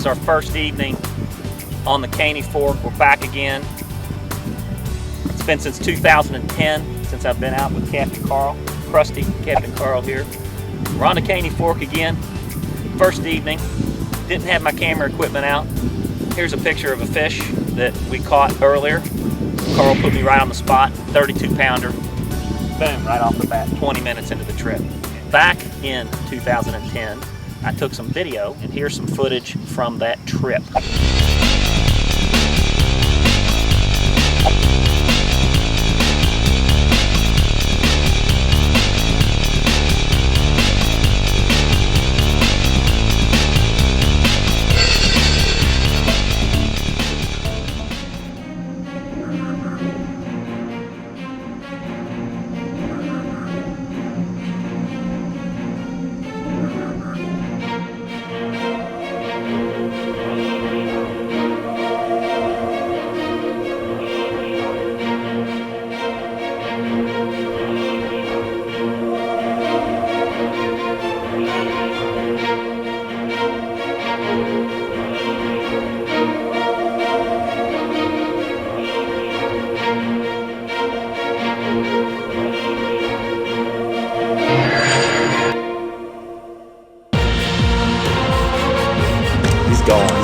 our first evening on the Caney Fork. We're back again. It's been since 2010 since I've been out with Captain Carl, Krusty, Captain Carl here. We're on the Caney Fork again. First evening. Didn't have my camera equipment out. Here's a picture of a fish that we caught earlier. Carl put me right on the spot, 32 pounder. Boom, right off the bat, 20 minutes into the trip. Back in 2010, I took some video, and here's some footage from that trip.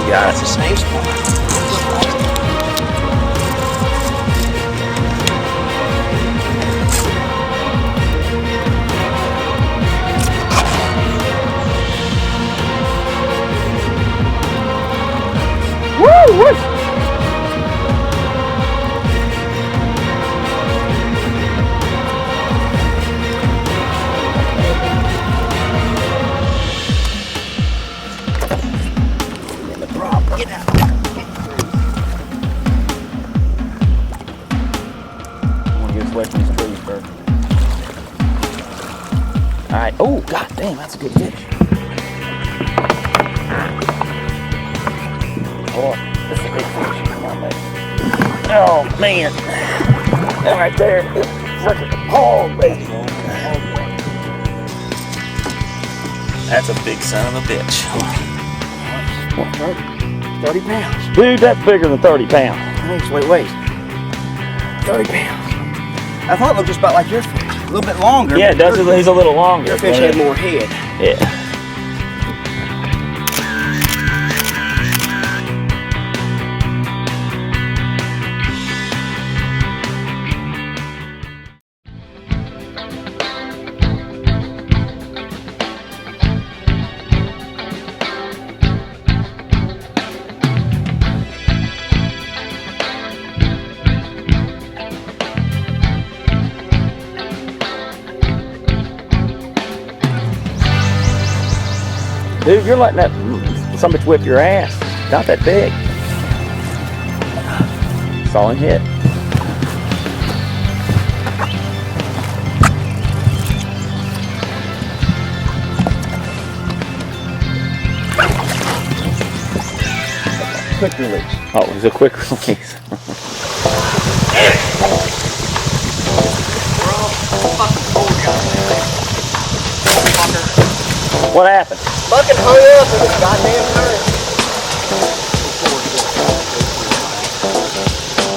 Yeah, it's the same spot. Woo! Woo! Get out. I want to get away from these trees first. Alright. Oh, god damn, that's a good fish. Oh, that's a big fish. Come on, baby. Oh, man. That right there is freaking hog, baby. That's a big son of a bitch. What, 30 pounds. Dude, that's bigger than 30 pounds. Thanks, wait. 30 pounds. I thought it looked just about like your fish. A little bit longer. Yeah, it does. He's a little longer. Your fish had more head. Yeah. Dude, you're letting that some bitch whip your ass. Not that big. Solid hit. Quick release. Oh, it was a quick release. We're all fucking cold guys. Fucker. What happened? Fucking hurry up with this goddamn current.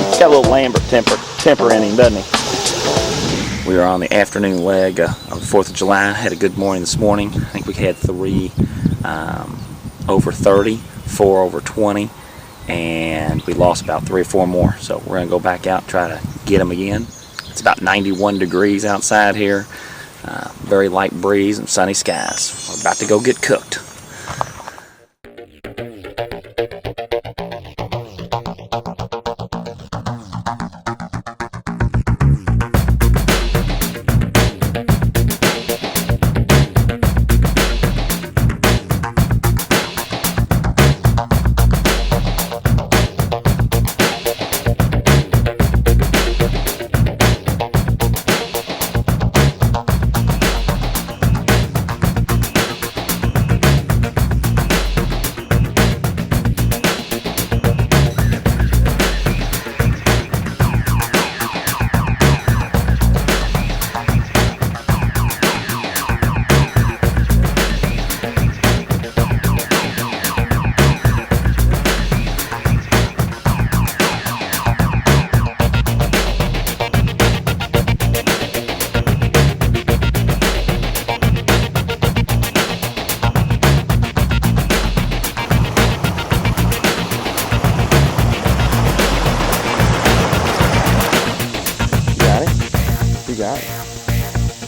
He's got a little Lambert temper in him, doesn't he? We were on the afternoon leg of the 4th of July. Had a good morning this morning. I think we had 3 over 30, 4 over 20, and we lost about 3 or 4 more. So we're going to go back out and try to get them again. It's about 91 degrees outside here. Very light breeze and sunny skies. We're about to go get cooked.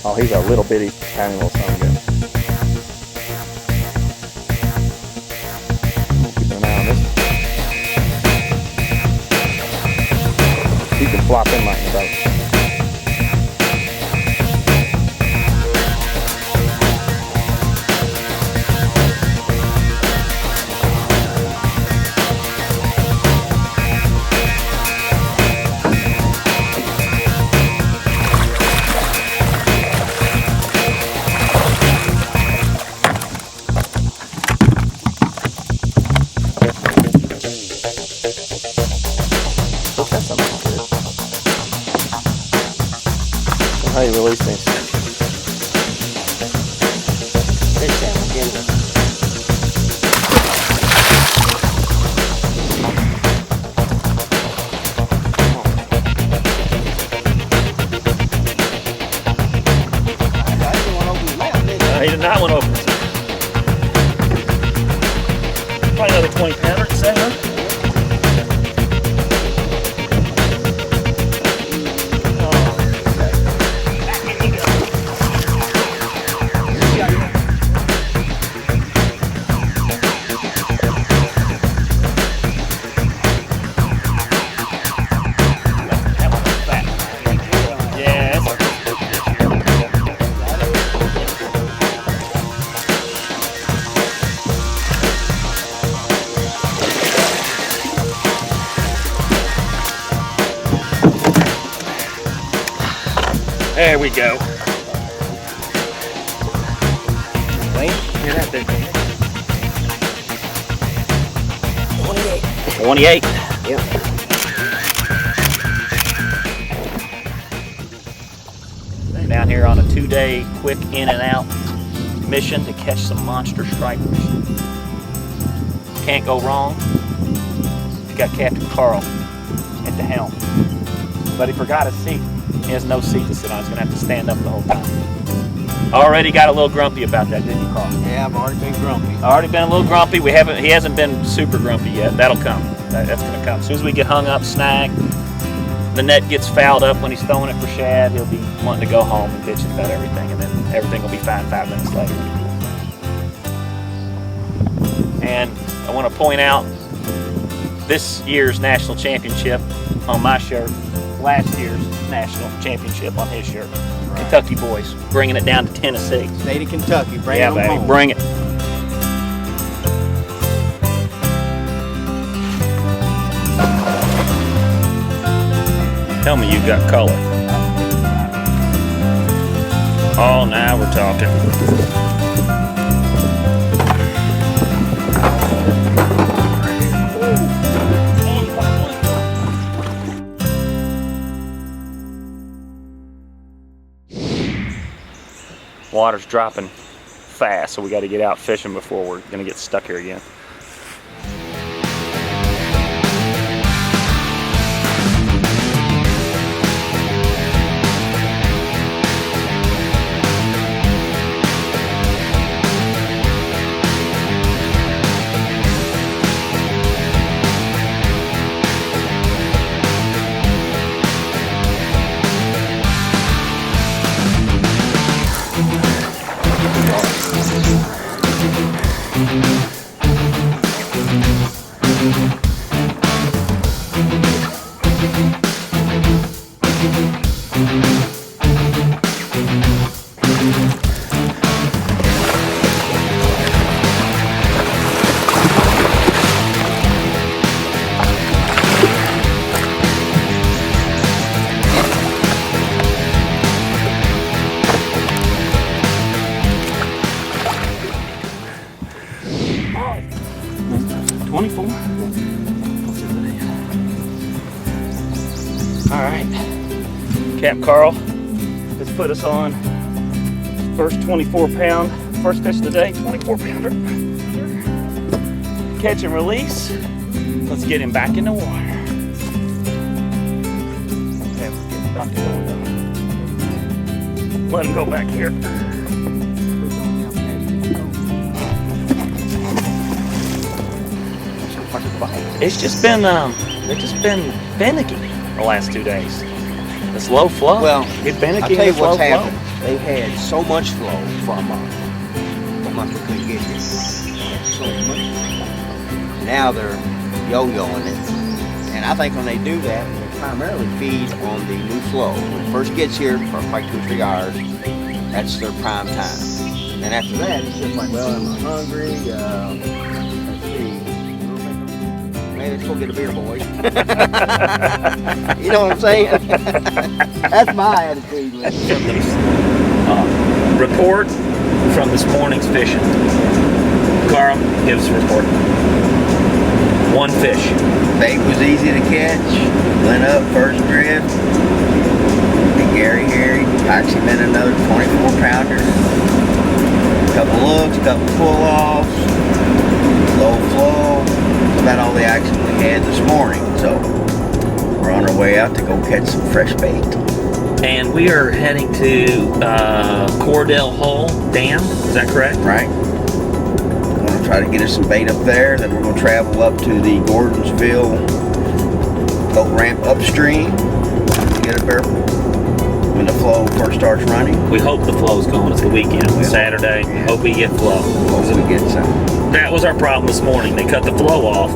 Oh, he's a little bitty, tiny little son of a gun. Keep an eye on this. He can flop in like a boat. How you release things? Fish out again. He did not want to open it. Probably another 20 pounder, I'd say, huh? There we go. Wait, hear that big thing? 28. 28. Yep. Down here on a 2-day quick in and out mission to catch some monster stripers. Can't go wrong. You got Captain Carl at the helm. But he forgot his seat. He has no seat to sit on. He's going to have to stand up the whole time. Already got a little grumpy about that, didn't you, Carl? Yeah, I've already been grumpy. Already been a little grumpy. He hasn't been super grumpy yet. That'll come. That's going to come. As soon as we get hung up, snagged, the net gets fouled up when he's throwing it for shad, he'll be wanting to go home and bitching about everything, and then everything will be fine 5 minutes later. And I want to point out this year's national championship on my shirt, last year's national championship on his shirt. Right. Kentucky boys bringing it down to Tennessee. State of Kentucky, bring yeah, it baby, home. bring it. Tell me you got color. Oh, now we're talking. Water's dropping fast, so we got to get out fishing before we're going to get stuck here again. Alright, Cap Carl has put us on first 24 pound, first fish of the day, 24 pounder. Catch and release. Let's get him back in the water. Okay, let's get him back in the water. Let him go back here. It's just been, they've just been finicky the last 2 days. This low flow. Well, it's finicky. I'll tell you what's happened. they had so much flow for a month. For a month they couldn't get here. So much flow. Now they're yo-yoing it. And I think when they do that, they primarily feed on the new flow. When it first gets here for like 2 or 3 hours, that's their prime time. And after that, it's just like, well, am I hungry? Let's see. Maybe let's go get a beer, boys. You know what I'm saying? That's my attitude with it. Report from this morning's fishing. Carl, give us a report. 1 fish. Bait was easy to catch. Went up first drift. And Gary here, actually been another 24-pounder. Couple looks, couple pull-offs, low flow. That's about all the action we had this morning. So we're on our way out to go catch some fresh bait. And we are heading to Cordell Hole Dam. Is that correct? Right. We're going to try to get us some bait up there. Then we're going to travel up to the Gordonsville boat ramp upstream to get up there when the flow first starts running. We hope the flow's going. It's the weekend, Saturday. Yeah. Hope we get flow. Hope we get some. That was our problem this morning. They cut the flow off,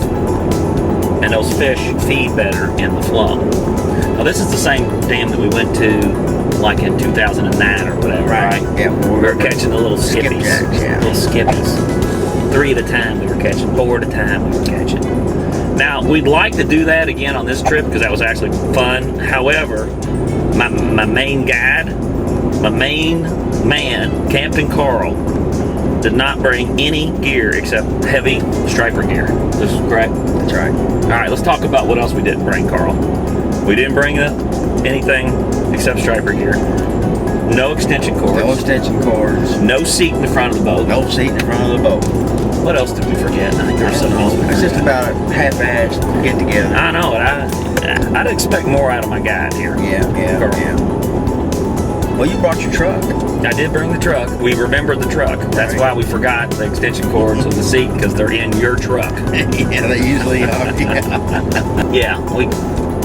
and those fish feed better in the flow. Now, this is the same dam that we went to like in 2009 or whatever, right? Yeah. We were catching the little skippies. Skipjacks, yeah. Little skippies. 3 at a time we were catching. 4 at a time we were catching. Now, we'd like to do that again on this trip because that was actually fun. However, my main guide, my main man, Captain Carl, did not bring any gear except heavy striper gear. This is correct? That's right. All right, let's talk about what else we didn't bring, Carl. We didn't bring anything except striper gear. No extension cords. No extension cords. No seat in the front of the boat. No seat in front of the boat. What else did we forget? I think there was something else. It's just about a half-assed get together. I know it. I'd expect more out of my guide here. Yeah. Well, you brought your truck. I did bring the truck. We remembered the truck. That's why we forgot the extension cords of the seat because they're in your truck. Yeah, they usually are.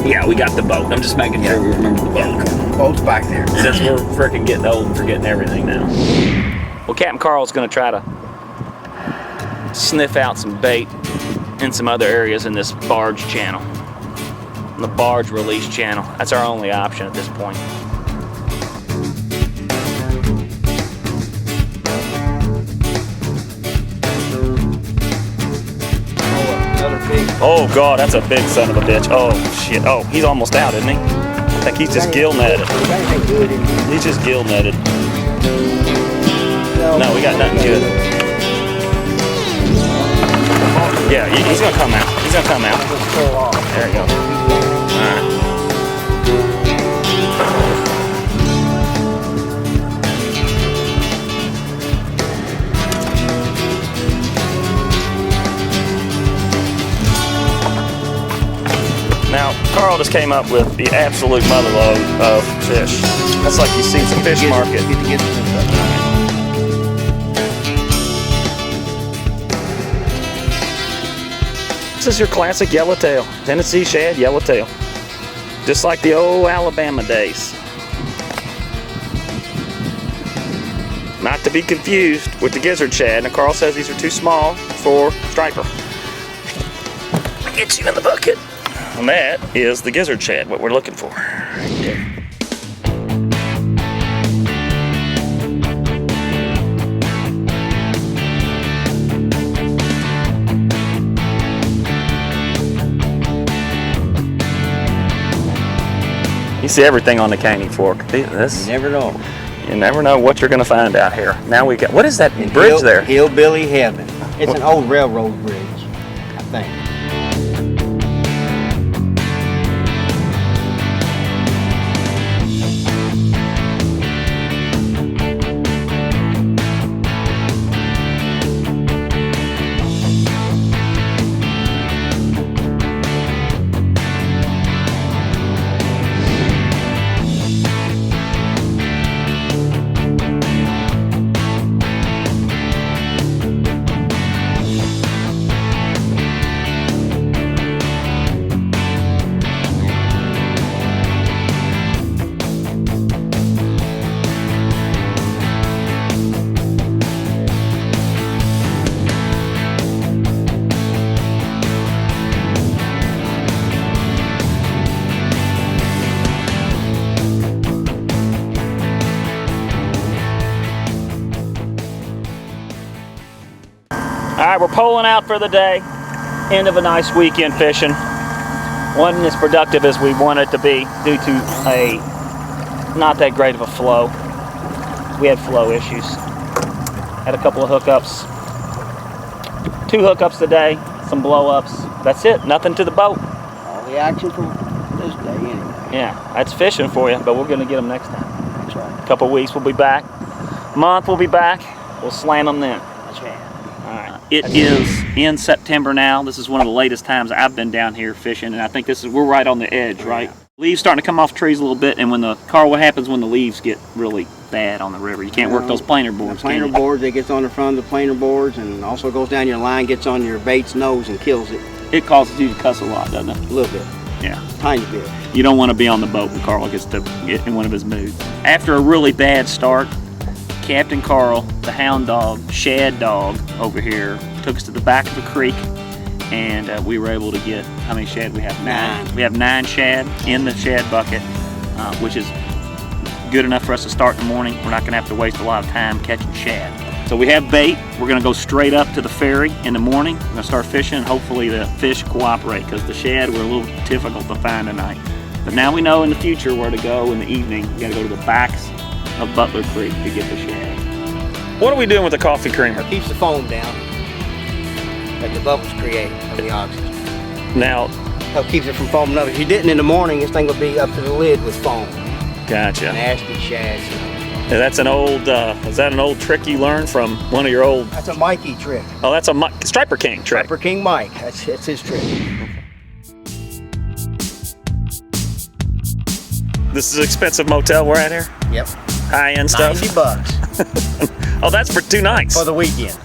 Yeah, we got the boat. I'm just making sure we remember the boat. Boat's back there. Since we're freaking getting old and forgetting everything now. Well, Captain Carl's going to try to sniff out some bait in some other areas in this barge channel. The barge release channel. That's our only option at this point. Oh God, that's a big son of a bitch. Oh shit. Oh, he's almost out, isn't he? I think he's just gill netted. He's just gill netted. No, we got nothing good. Yeah, he's gonna come out. He's gonna come out. There you go. Alright. Now, Carl just came up with the absolute motherload of fish. That's like you see some fish market. This is your classic yellowtail, Tennessee shad yellowtail. Just like the old Alabama days. Not to be confused with the gizzard shad. Now Carl says these are too small for striper. Let me get you in the bucket. And that is the gizzard shad, what we're looking for. Right there. You see everything on the Caney Fork. This, You never know. you never know what you're going to find out here. Now we got, what is that bridge there? Hillbilly Heaven. It's an old railroad bridge, I think. right, we're pulling out for the day. End of a nice weekend fishing. Wasn't as productive as we wanted to be due to a not that great of a flow. We had flow issues. Had a couple of hookups. 2 hookups today, some blow-ups. That's it, nothing to the boat. All the action from this day anyway. Yeah, that's fishing for you, but we're gonna get them next time. That's right. Couple of weeks we'll be back. Month we'll be back. We'll slam them then. That's right. All right. It is in September now. This is one of the latest times I've been down here fishing, and I think we're right on the edge, right? Leaves starting to come off trees a little bit, and Carl, what happens when the leaves get really bad on the river? You can't work those planer boards. The planer boards, it gets on the front of the planer boards, and also goes down your line, gets on your bait's nose, and kills it. It causes you to cuss a lot, doesn't it? A little bit. Yeah. Tiny bit. You don't want to be on the boat when Carl gets to get in one of his moods. After a really bad start, Captain Carl, the hound dog, shad dog over here, took us to the back of the creek, and we were able to get, how many shad we have? 9. We have 9 shad in the shad bucket, which is good enough for us to start in the morning. We're not going to have to waste a lot of time catching shad. So we have bait. We're going to go straight up to the ferry in the morning. We're going to start fishing, and hopefully the fish cooperate, because the shad were a little difficult to find tonight. But now we know in the future where to go in the evening. We got to go to the backs of Butler Creek to get the shad. What are we doing with the coffee creamer? It keeps the foam down that the bubbles create from the oxygen. Now, Help keeps it from foaming up. If you didn't in the morning, this thing would be up to the lid with foam. gotcha. Nasty shads. Yeah, that's an old, is that an old trick you learned from one of your old? That's a Mikey trick. Oh, that's a Striper King trick. Striper King Mike. That's his trick. This is an expensive motel we're at here? Yep. High-end stuff? $90. Oh, that's for 2 nights. For the weekend.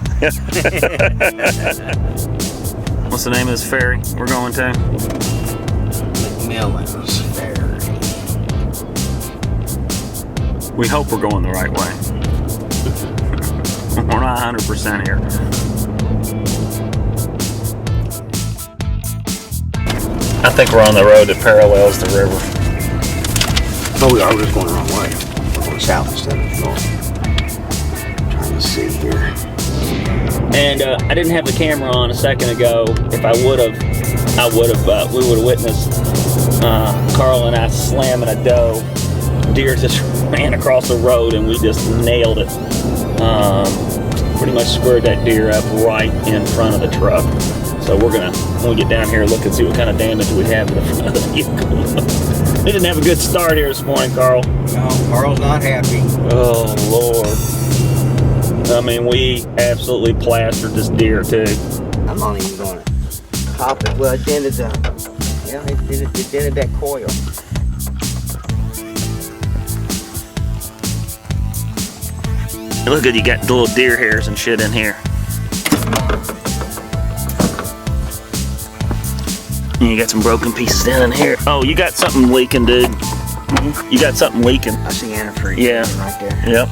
What's the name of this ferry we're going to? McMillan's Ferry. We hope we're going the right way. We're not 100% here. I think we're on the road that parallels the river. Oh, we are. We're just going the wrong way. We're going south instead of north. Trying to see here. And I didn't have the camera on a second ago. If I would have, we would have witnessed Carl and I slamming a doe. Deer just ran across the road and we just nailed it. Pretty much squared that deer up right in front of the truck. So we're gonna, when we get down here, look and see what kind of damage we have to the front of the vehicle. We didn't have a good start here this morning, Carl. No, Carl's not happy. Oh, Lord. I mean, we absolutely plastered this deer, too. I'm not even going to pop it. Well, it dented it dented that coil. Look good, you got the little deer hairs and shit in here. And you got some broken pieces down in here. Oh, you got something leaking, dude. You got something leaking. I see antifreeze right there. Yep.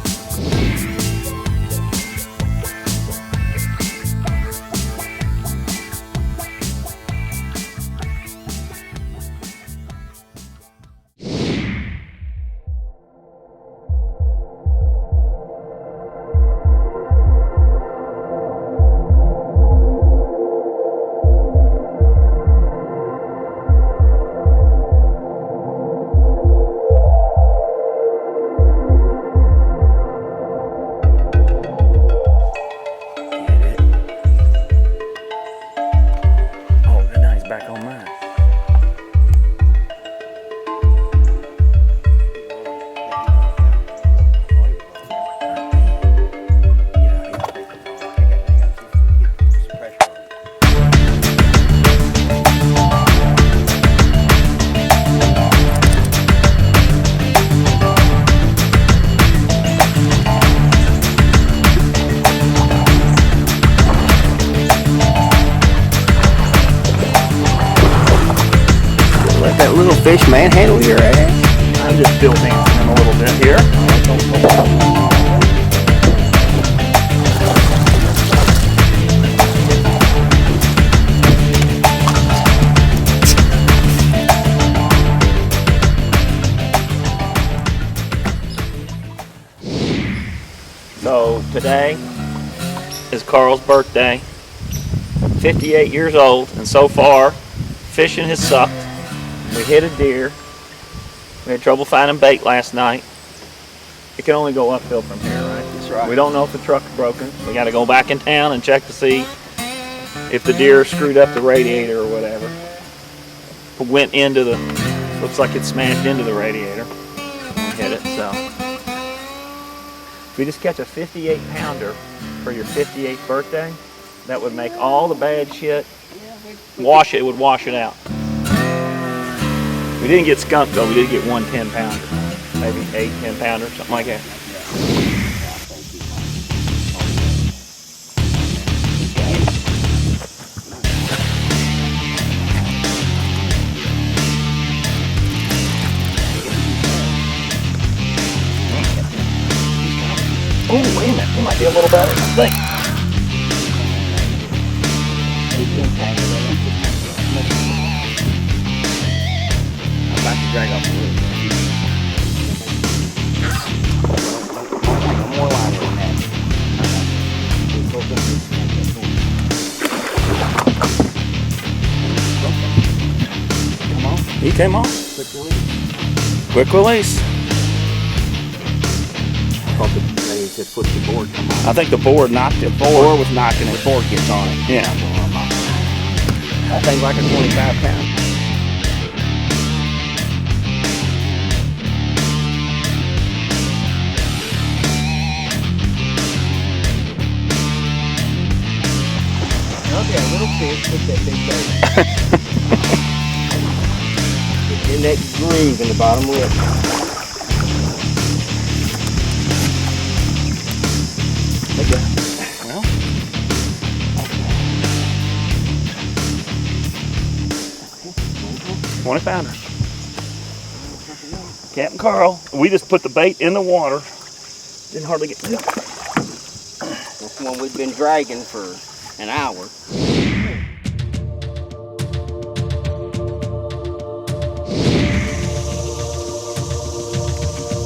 Back on mine. That little fish manhandle your ass. I'm just still dancing him a little bit here. So today is Carl's birthday. 58 years old, and so far, fishing has sucked. We hit a deer. We had trouble finding bait last night. It can only go uphill from here, right? That's right. We don't know if the truck's broken. We got to go back in town and check to see if the deer screwed up the radiator or whatever. It went into the, looks like it smashed into the radiator. We hit it, so. If we just catch a 58 pounder for your 58th birthday, that would make all the bad shit wash it. It would wash it out. We didn't get skunked though. We did get one 10 pounder, maybe 8, 10 pounder, something like that. Oh, wait a minute. It might be a little better than I think. I'm about to drag off the roof. No more line than that. Come on. He came off. Quick release. Quick release. I thought they said foot the board come on. I think the board knocked it. The board was knocking it. The board gets on it. Yeah. That thing's like a 25 pound. Okay, a little fish with that big bait. In that groove in the bottom lip. Okay. Well. 20 pounder. Captain Carl. We just put the bait in the water. Didn't hardly get it. That's the one we've been dragging for an hour.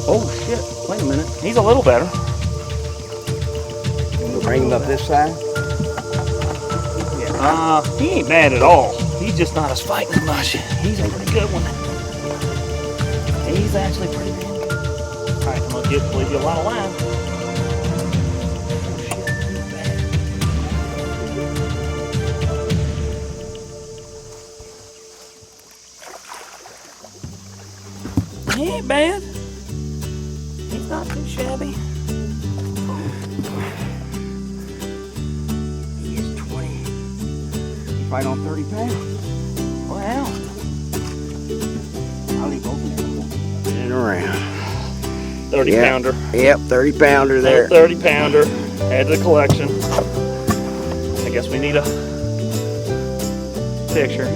Oh shit, wait a minute. He's a little better. Bring him up this side. He ain't bad at all. He's just not as fighting as much. He's a pretty good one. He's actually pretty damn good. Alright, I'm gonna leave you a lot of line. He ain't bad. He's not too shabby. He is 20. He's right on 30 pounds. Wow. I'll leave both of them. And around. 30 Yep. pounder. Yep, 30 pounder there. 30 pounder. Add to the collection. I guess we need a picture.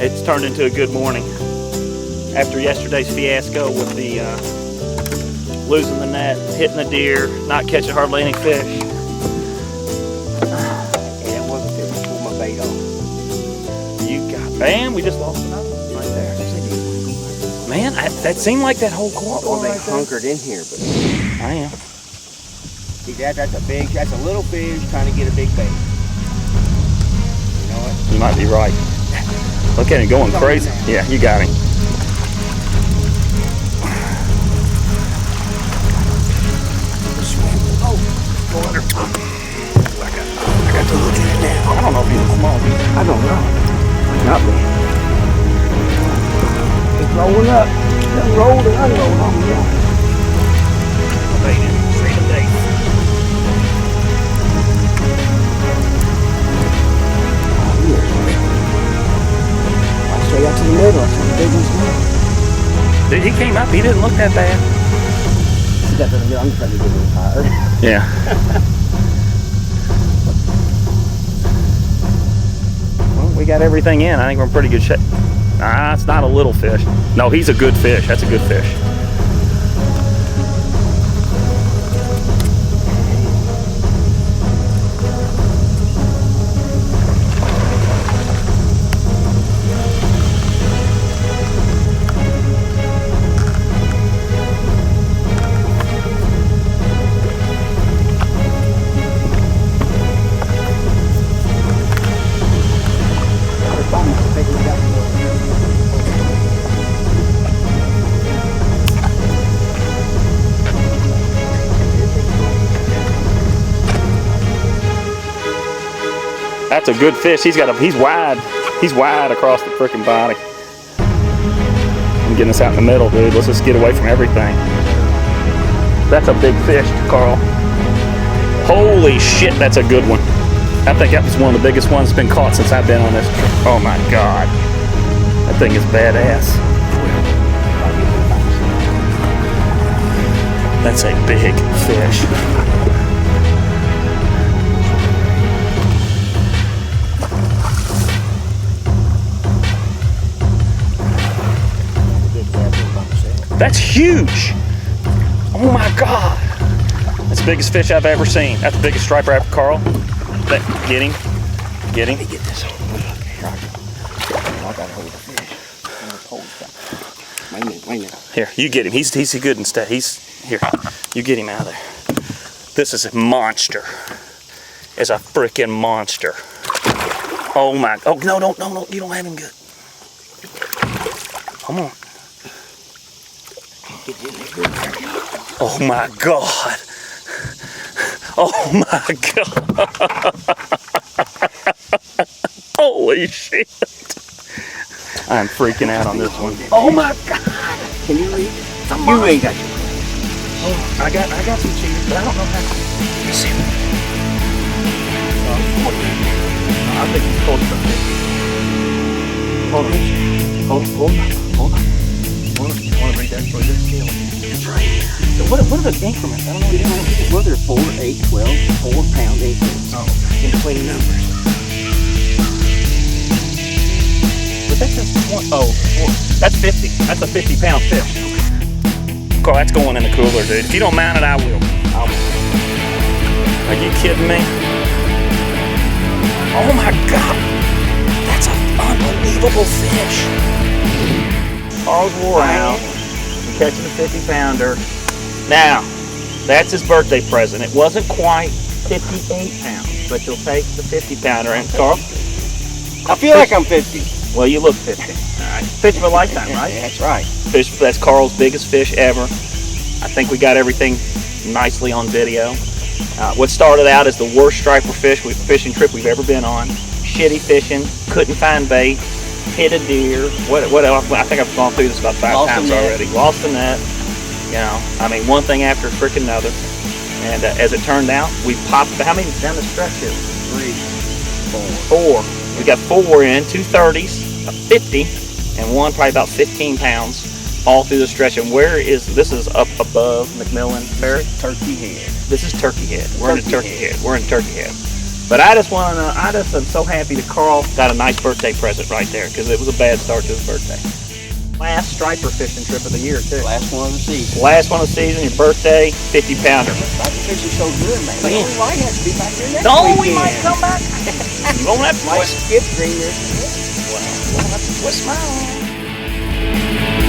It's turned into a good morning. After yesterday's fiasco with the losing the net, hitting the deer, not catching hardly any fish. Yeah, it wasn't fit to pull my bait off. You got, bam, we just lost another one right there. Man, that seemed like that whole court Well, one they right there. hunkered in here, but I am. see that's a little fish trying to get a big bait. You know what? You might be right. Look at him going crazy. Yeah, you got him. Oh, go under. I got to look at it now. I don't know if he's small. I don't know. Not me. It's rolling up. It's rolled and unrolled on me. Save the day. Straight out to the middle. That's what the big one's doing. Dude, he came up. He didn't look that bad. He got to the middle. I'm trying to get a little tired. Yeah. Well, we got everything in. I think we're in pretty good shape. Ah, it's not a little fish. No, he's a good fish. That's a good fish. That's a good fish. He's wide. He's wide across the freaking body. I'm getting this out in the middle, dude. Let's just get away from everything. That's a big fish, Carl. Holy shit, that's a good one. I think that was one of the biggest ones that's been caught since I've been on this trip. Oh my God. That thing is badass. That's a big fish. That's huge. Oh my God. That's the biggest fish I've ever seen. That's the biggest striper ever, Carl. Get him. Get him. Let me get this on. Here I go. I gotta hold the fish. Wait a minute. Here, you get him. He's good instead. Here. You get him out of there. This is a monster. It's a freaking monster. Oh my. Oh no! You don't have him good. Come on. Oh my God. Oh my God. Holy shit. I'm freaking out on this one. Oh my God. Can you read? You ain't got your. Oh, I got some cheese, but I don't know how to. Let me see. I think he's close to 50. Hold on. I want to read that for this scale. It's right here. So what are the increments? I don't know. Well, they're 4, 8, 12, 4-pound increments. Oh. In between numbers. But that's just one. Oh, that's 50. That's a 50-pound fish. Carl, that's going in the cooler, dude. If you don't mount it, I will. Are you kidding me? Oh my God. That's an unbelievable fish. Carl's wore out. I'm catching a 50-pounder. Now, that's his birthday present. It wasn't quite 58 pounds, but you'll take the 50-pounder. And Carl? I feel like I'm 50. Well, you look 50. All right. Fish of a lifetime, right? That's right. That's Carl's biggest fish ever. I think we got everything nicely on video. What started out as the worst striper fishing trip we've ever been on. Shitty fishing, couldn't find bait, hit a deer. What else? I think I've gone through this about 5 times already. Lost the net. You know, I mean, one thing after freaking another. And as it turned out, we popped. How many down the stretch here? 3, 4. We got 4 in, 2 30s, a 50, and one probably about 15 pounds all through the stretch. And this is up above McMillan Ferry? Turkey Head. This is Turkey Head. We're in Turkey Head. We're in Turkey Head. But I just am so happy that Carl got a nice birthday present right there, because it was a bad start to his birthday. Last striper fishing trip of the year, too. Last one of the season. Last one of the season, your birthday, 50-pounder. Striper fishing so good, man. We might have to be back here next No, weekend. we might come back. You won't have to Might skip green. Well, we'll have to twist my arm.